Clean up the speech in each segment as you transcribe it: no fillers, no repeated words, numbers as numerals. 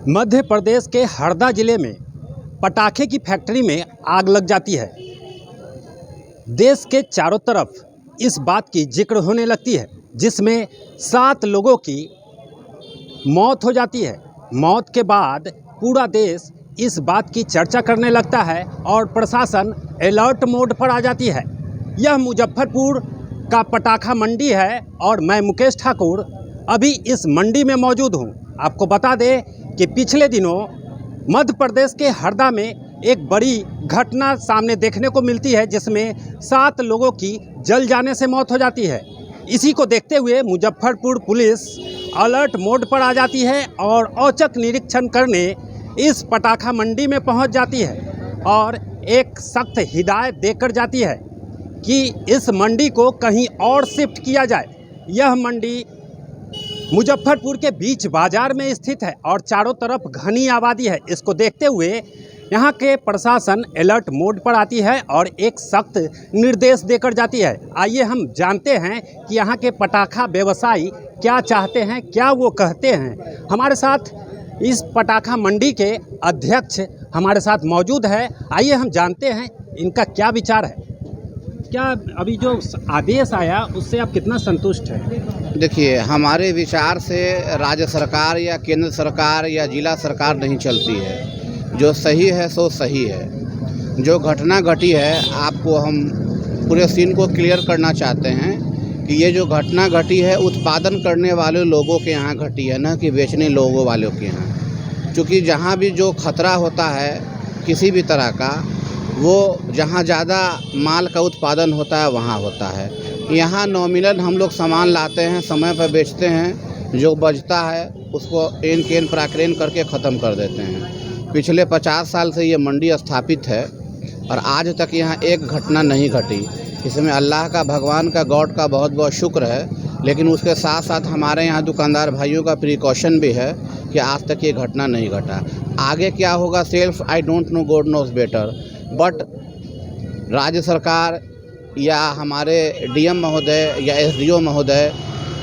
मध्य प्रदेश के हरदा जिले में पटाखे की फैक्ट्री में आग लग जाती है। देश के चारों तरफ इस बात की जिक्र होने लगती है, जिसमें 7 लोगों की मौत हो जाती है। मौत के बाद पूरा देश इस बात की चर्चा करने लगता है और प्रशासन अलर्ट मोड पर आ जाती है। यह मुजफ्फरपुर का पटाखा मंडी है और मैं मुकेश ठाकुर अभी इस मंडी में मौजूद हूँ। आपको बता दें कि पिछले दिनों मध्य प्रदेश के हरदा में एक बड़ी घटना सामने देखने को मिलती है, जिसमें 7 लोगों की जल जाने से मौत हो जाती है। इसी को देखते हुए मुजफ्फरपुर पुलिस अलर्ट मोड पर आ जाती है और औचक निरीक्षण करने इस पटाखा मंडी में पहुंच जाती है और एक सख्त हिदायत देकर जाती है कि इस मंडी को कहीं और शिफ्ट किया जाए। यह मंडी मुजफ्फरपुर के बीच बाजार में स्थित है और चारों तरफ घनी आबादी है। इसको देखते हुए यहाँ के प्रशासन अलर्ट मोड पर आती है और एक सख्त निर्देश देकर जाती है। आइए हम जानते हैं कि यहाँ के पटाखा व्यवसायी क्या चाहते हैं, क्या वो कहते हैं। हमारे साथ इस पटाखा मंडी के अध्यक्ष हमारे साथ मौजूद है। आइए हम जानते हैं इनका क्या विचार है। क्या अभी जो आदेश आया उससे आप कितना संतुष्ट हैं? देखिए, हमारे विचार से राज्य सरकार या केंद्र सरकार या जिला सरकार नहीं चलती है। जो सही है सो सही है। जो घटना घटी है, आपको हम पूरे सीन को क्लियर करना चाहते हैं कि ये जो घटना घटी है उत्पादन करने वाले लोगों के यहाँ घटी है, ना कि बेचने लोगों वालों के यहाँ। क्योंकि जहाँ भी जो खतरा होता है किसी भी तरह का, वो जहाँ ज़्यादा माल का उत्पादन होता है वहाँ होता है। यहाँ नॉमिनल हम लोग सामान लाते हैं, समय पर बेचते हैं, जो बचता है उसको एन केन प्राक्रेन करके ख़त्म कर देते हैं। पिछले 50 साल से ये मंडी स्थापित है और आज तक यहाँ एक घटना नहीं घटी। इसमें अल्लाह का, भगवान का, गॉड का बहुत बहुत शुक्र है। लेकिन उसके साथ साथ हमारे यहाँ दुकानदार भाइयों का प्रिकॉशन भी है कि आज तक ये घटना नहीं घटा। आगे क्या होगा self I don't know, God knows better. But राज्य सरकार या हमारे डीएम महोदय या एसडीओ महोदय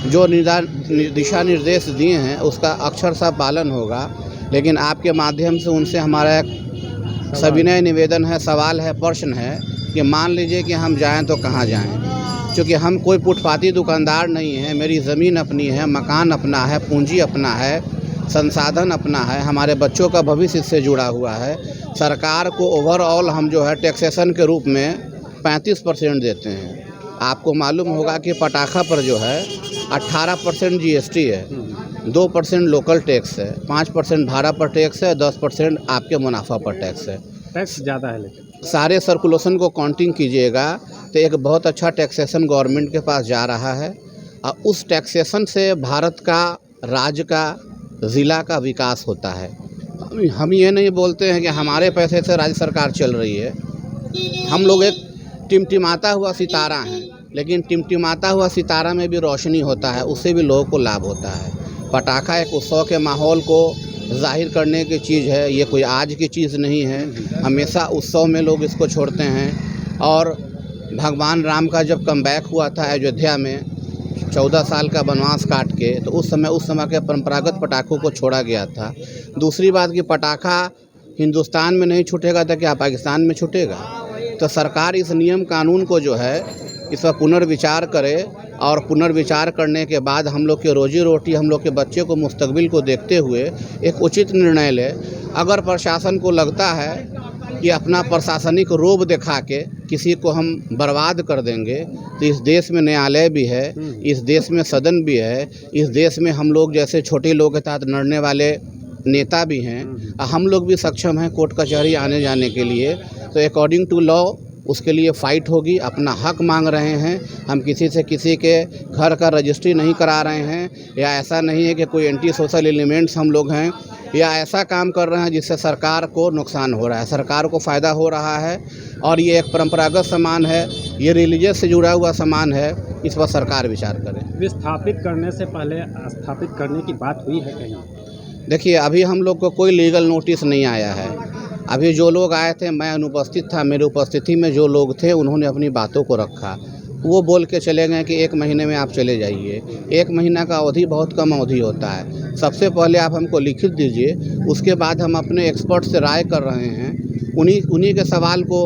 जो दिशा निर्देश दिए हैं उसका अक्षरशः पालन होगा। लेकिन आपके माध्यम से उनसे हमारा एक सविनय निवेदन है, सवाल है, प्रश्न है कि मान लीजिए कि हम जाएं तो कहाँ जाएं। क्योंकि हम कोई फुटपाती दुकानदार नहीं है। मेरी ज़मीन अपनी है, मकान अपना है, पूंजी अपना है, संसाधन अपना है, हमारे बच्चों का भविष्य इससे जुड़ा हुआ है। सरकार को ओवरऑल हम जो है टैक्सेशन के रूप में 35% देते हैं। आपको मालूम होगा कि पटाखा पर जो है 18% जीएसटी है, 2% लोकल टैक्स है, 5% भाड़ा पर टैक्स है, 10% आपके मुनाफा पर टैक्स है। टैक्स ज़्यादा है, लेकिन सारे सर्कुलेशन को काउंटिंग कीजिएगा तो एक बहुत अच्छा टैक्सेशन गवर्नमेंट के पास जा रहा है और उस टैक्सेशन से भारत का, राज्य का, ज़िला का विकास होता है। हम ये नहीं बोलते हैं कि हमारे पैसे से राज्य सरकार चल रही है। हम लोग एक टिमटिमाता हुआ सितारा हैं, लेकिन टिमटिमाता हुआ सितारा में भी रोशनी होता है, उससे भी लोगों को लाभ होता है। पटाखा एक उत्सव के माहौल को जाहिर करने की चीज़ है। ये कोई आज की चीज़ नहीं है, हमेशा उत्सव में लोग इसको छोड़ते हैं। और भगवान राम का जब कमबैक हुआ था अयोध्या में 14 साल का वनवास काट के, तो उस समय के परंपरागत पटाखों को छोड़ा गया था। दूसरी बात कि पटाखा हिंदुस्तान में नहीं छूटेगा तो क्या पाकिस्तान में छूटेगा? तो सरकार इस नियम कानून को जो है इस पर पुनर्विचार करे और पुनर्विचार करने के बाद हम लोग के रोजी रोटी, हम लोग के बच्चे को, मुस्तकबिल को देखते हुए एक उचित निर्णय ले। अगर प्रशासन को लगता है कि अपना प्रशासनिक रोब दिखा के किसी को हम बर्बाद कर देंगे, तो इस देश में न्यायालय भी है, इस देश में सदन भी है, इस देश में हम लोग जैसे छोटे लोगों के साथ लड़ने वाले नेता भी हैं, हम लोग भी सक्षम हैं कोर्ट कचहरी आने जाने के लिए। तो अकॉर्डिंग टू लॉ उसके लिए फ़ाइट होगी। अपना हक मांग रहे हैं। हम किसी से किसी के घर का रजिस्ट्री नहीं करा रहे हैं, या ऐसा नहीं है कि कोई एंटी सोशल एलिमेंट्स हम लोग हैं या ऐसा काम कर रहे हैं जिससे सरकार को नुकसान हो रहा है। सरकार को फ़ायदा हो रहा है और ये एक परंपरागत सामान है, ये रिलीजियस से जुड़ा हुआ सामान है, इस पर सरकार विचार करे। विस्थापित करने से पहले स्थापित करने की बात हुई है कहीं? देखिए, अभी हम लोग को कोई लीगल नोटिस नहीं आया है। अभी जो लोग आए थे, मैं अनुपस्थित था, मेरी उपस्थिति में जो लोग थे उन्होंने अपनी बातों को रखा। वो बोल के चले गए कि 1 महीने में आप चले जाइए। 1 महीना का अवधि बहुत कम अवधि होता है। सबसे पहले आप हमको लिखित दीजिए, उसके बाद हम अपने एक्सपर्ट से राय कर रहे हैं। उन्हीं के सवाल को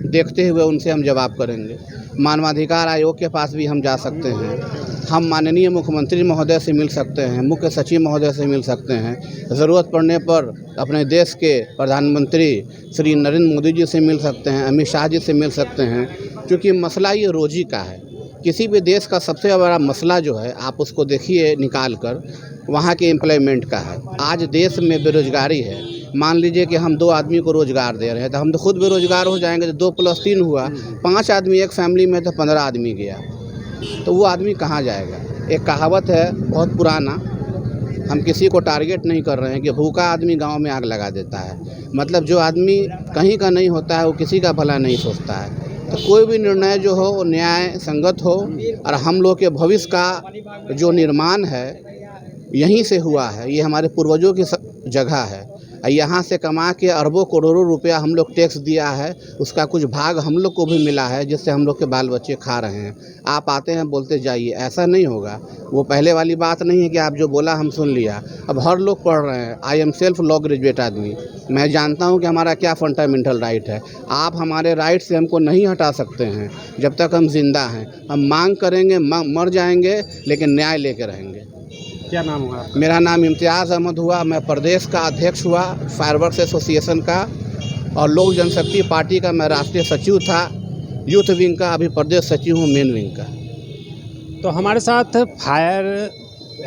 देखते हुए उनसे हम जवाब करेंगे। मानवाधिकार आयोग के पास भी हम जा सकते हैं। हम माननीय मुख्यमंत्री महोदय से मिल सकते हैं, मुख्य सचिव महोदय से मिल सकते हैं। ज़रूरत पड़ने पर अपने देश के प्रधानमंत्री श्री नरेंद्र मोदी जी से मिल सकते हैं, अमित शाह जी से मिल सकते हैं, क्योंकि मसला ये रोजी का है। किसी भी देश का सबसे बड़ा मसला जो है, आप उसको देखिए निकाल कर, वहाँ के एम्प्लॉयमेंट का है। आज देश में बेरोजगारी है। मान लीजिए कि हम 2 आदमी को रोज़गार दे रहे हैं, तो हम तो खुद बेरोजगार हो जाएंगे। तो 2 + 3 हुआ, 5 आदमी एक फैमिली में, तो 15 आदमी गया, तो वो आदमी कहाँ जाएगा। एक कहावत है बहुत पुराना, हम किसी को टारगेट नहीं कर रहे हैं, कि भूखा आदमी गांव में आग लगा देता है। मतलब जो आदमी कहीं का नहीं होता है, वो किसी का भला नहीं सोचता है। तो कोई भी निर्णय जो हो वो न्याय संगत हो, और हम लोग के भविष्य का जो निर्माण है यहीं से हुआ है। ये हमारे पूर्वजों की जगह है। यहाँ से कमा के अरबों करोड़ों रुपया हम लोग टैक्स दिया है, उसका कुछ भाग हम लोग को भी मिला है, जिससे हम लोग के बाल बच्चे खा रहे हैं। आप आते हैं बोलते जाइए, ऐसा नहीं होगा। वो पहले वाली बात नहीं है कि आप जो बोला हम सुन लिया। अब हर लोग पढ़ रहे हैं। I am self law graduate आदमी, मैं जानता हूँ कि हमारा क्या फंडामेंटल राइट है। आप हमारे राइट से हमको नहीं हटा सकते हैं जब तक हम जिंदा हैं। हम मांग करेंगे, मर जाएंगे, लेकिन न्याय लेके रहेंगे। क्या नाम हुआ आपका? मेरा नाम इम्तियाज़ अहमद हुआ। मैं प्रदेश का अध्यक्ष हुआ फायरवर्क्स एसोसिएशन का, और लोक जनशक्ति पार्टी का मैं राष्ट्रीय सचिव था, यूथ विंग का अभी प्रदेश सचिव हूँ, मेन विंग का। तो हमारे साथ फायर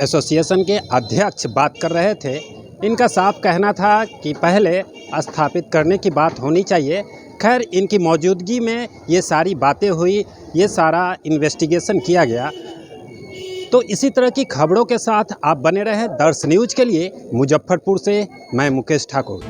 एसोसिएशन के अध्यक्ष बात कर रहे थे। इनका साफ कहना था कि पहले स्थापित करने की बात होनी चाहिए। खैर, इनकी मौजूदगी में ये सारी बातें हुई, ये सारा इन्वेस्टिगेशन किया गया। तो इसी तरह की खबरों के साथ आप बने रहें दर्श न्यूज़ के लिए। मुजफ्फरपुर से मैं मुकेश ठाकुर।